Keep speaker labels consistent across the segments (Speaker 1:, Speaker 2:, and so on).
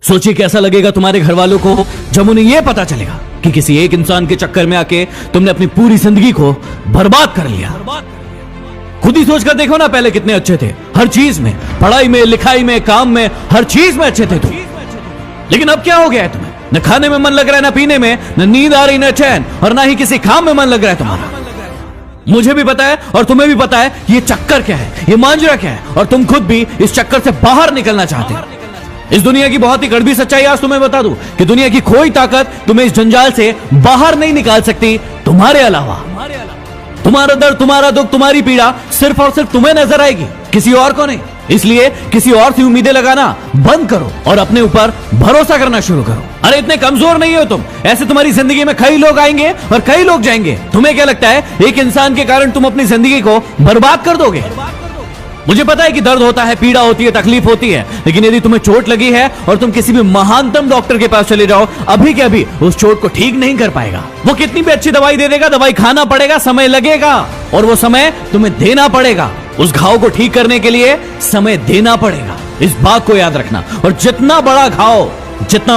Speaker 1: सोचिए कैसा लगेगा तुम्हारे घर वालों को जब उन्हें यह पता चलेगा कि किसी एक इंसान के चक्कर में आके तुमने अपनी पूरी जिंदगी को बर्बाद कर लिया। खुद ही सोचकर देखो ना, पहले कितने अच्छे थे हर चीज में, पढ़ाई में, लिखाई में, काम में, हर चीज में अच्छे थे तुम। लेकिन अब क्या हो गया है तुम्हें? न खाने में मन लग रहा है, न पीने में, न नींद आ रही, न चैन, और ना ही किसी काम में मन लग रहा है तुम्हारा। मुझे भी पता है और तुम्हें भी पता है ये चक्कर क्या है, ये मांजरा क्या है, और तुम खुद भी इस चक्कर से बाहर निकलना चाहते हो। इस दुनिया की बहुत ही कड़वी सच्चाई आज तुम्हें बता दूं कि दुनिया की कोई ताकत तुम्हें इस जंजाल से बाहर नहीं निकाल सकती तुम्हारे अलावा। तुम्हारा दर्द, तुम्हारा दुख, तुम्हारी पीड़ा सिर्फ और सिर्फ तुम्हें नजर आएगी, किसी और को नहीं। इसलिए किसी और से उम्मीदें लगाना बंद करो और अपने ऊपर भरोसा करना शुरू करो। अरे इतने कमजोर नहीं हो तुम, ऐसे तुम्हारी जिंदगी में कई लोग आएंगे और कई लोग जाएंगे। तुम्हें क्या लगता है एक इंसान के कारण तुम अपनी जिंदगी को बर्बाद कर दोगे? मुझे पता है कि दर्द होता है, पीड़ा होती है, तकलीफ होती है, लेकिन यदि तुम्हें चोट लगी है और तुम किसी भी महानतम डॉक्टर के पास चले जाओ, अभी के अभी उस चोट को ठीक नहीं कर पाएगा। वो कितनी भी अच्छी दवाई दे देगा, दवाई खाना पड़ेगा, समय लगेगा, और वो समय तुम्हें देना पड़ेगा। उस घाव को ठीक करने के लिए समय देना पड़ेगा, इस बात को याद रखना। और जितना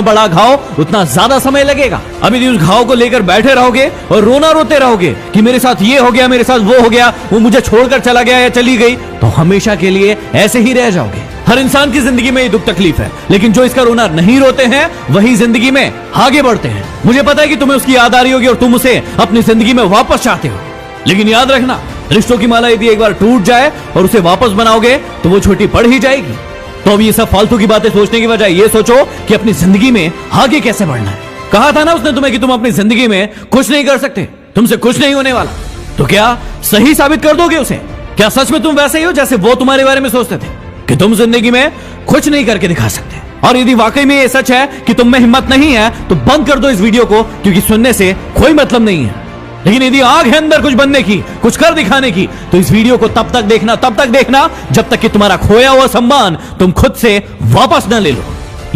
Speaker 1: बड़ा घाव उतना ज्यादा समय लगेगा। अब यदि उस घाव को लेकर बैठे रहोगे और रोना रोते रहोगे कि मेरे साथ ये हो गया, मेरे साथ वो हो गया, वो मुझे छोड़कर चला गया या चली गई, तो हमेशा के लिए ऐसे ही रह जाओगे। हर इंसान की जिंदगी में ये दुख तकलीफ है, लेकिन जो इसका रोना नहीं रोते हैं वही जिंदगी में आगे बढ़ते हैं। मुझे पता है कि तुम्हें उसकी याद आ रही होगी और तुम उसे अपनी जिंदगी में वापस चाहते हो, लेकिन याद रखना, रिश्तों की माला यदि एक बार टूट जाए और उसे वापस बनाओगे तो वो छोटी पड़ ही जाएगी। तो अब ये सब फालतू की बातें सोचने की बजाय ये सोचो कि अपनी जिंदगी में आगे कैसे बढ़ना है। कहा था ना उसने तुम्हें कि तुम अपनी जिंदगी में कुछ नहीं कर सकते, तुमसे कुछ नहीं होने वाला। तो क्या सही साबित कर दोगे उसे? क्या सच में तुम वैसे ही हो जैसे वो तुम्हारे बारे में सोचते थे कि तुम जिंदगी में कुछ नहीं करके दिखा सकते? और यदि वाकई में ये सच है कि तुम में हिम्मत नहीं है तो बंद कर दो इस वीडियो को, क्योंकि सुनने से कोई मतलब नहीं है। लेकिन यदि आग है अंदर कुछ बनने की, कुछ कर दिखाने की, तो इस वीडियो को तब तक देखना जब तक कि तुम्हारा खोया हुआ सम्मान तुम खुद से वापस न ले लो।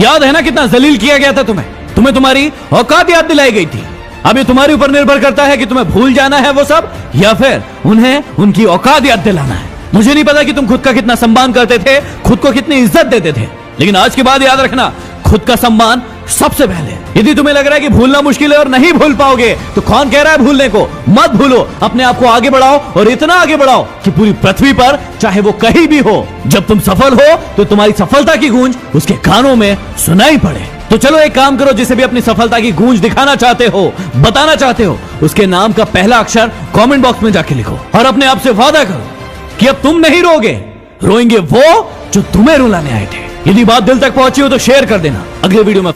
Speaker 1: याद है ना कितना जलील किया गया था तुम्हें तुम्हारी औकात याद दिलाई गई थी। अब ये तुम्हारे ऊपर निर्भर करता है कि तुम्हें भूल जाना है वो सब, या फिर उन्हें उनकी औकात याद दिलाना है। मुझे नहीं पता कि तुम खुद का कितना सम्मान करते थे, खुद को कितनी इज्जत देते थे, लेकिन आज के बाद याद रखना, खुद का सम्मान सबसे पहले। यदि तुम्हें लग रहा है कि भूलना मुश्किल है और नहीं भूल पाओगे, तो कौन कह रहा है भूलने को? मत भूलो, अपने आप को आगे बढ़ाओ, और इतना आगे बढ़ाओ कि पूरी पृथ्वी पर, चाहे वो कहीं भी हो, जब तुम सफल हो तो तुम्हारी सफलता की गूंज उसके कानों में सुनाई पड़े। तो चलो एक काम करो, जिसे भी अपनी सफलता की गूंज दिखाना चाहते हो, बताना चाहते हो, उसके नाम का पहला अक्षर कमेंट बॉक्स में जाके लिखो और अपने आप से वादा करो कि अब तुम नहीं रोगे, रोएंगे वो जो तुम्हें रुलाने आए थे। यदि बात दिल तक पहुंची हो तो शेयर कर देना। अगले वीडियो में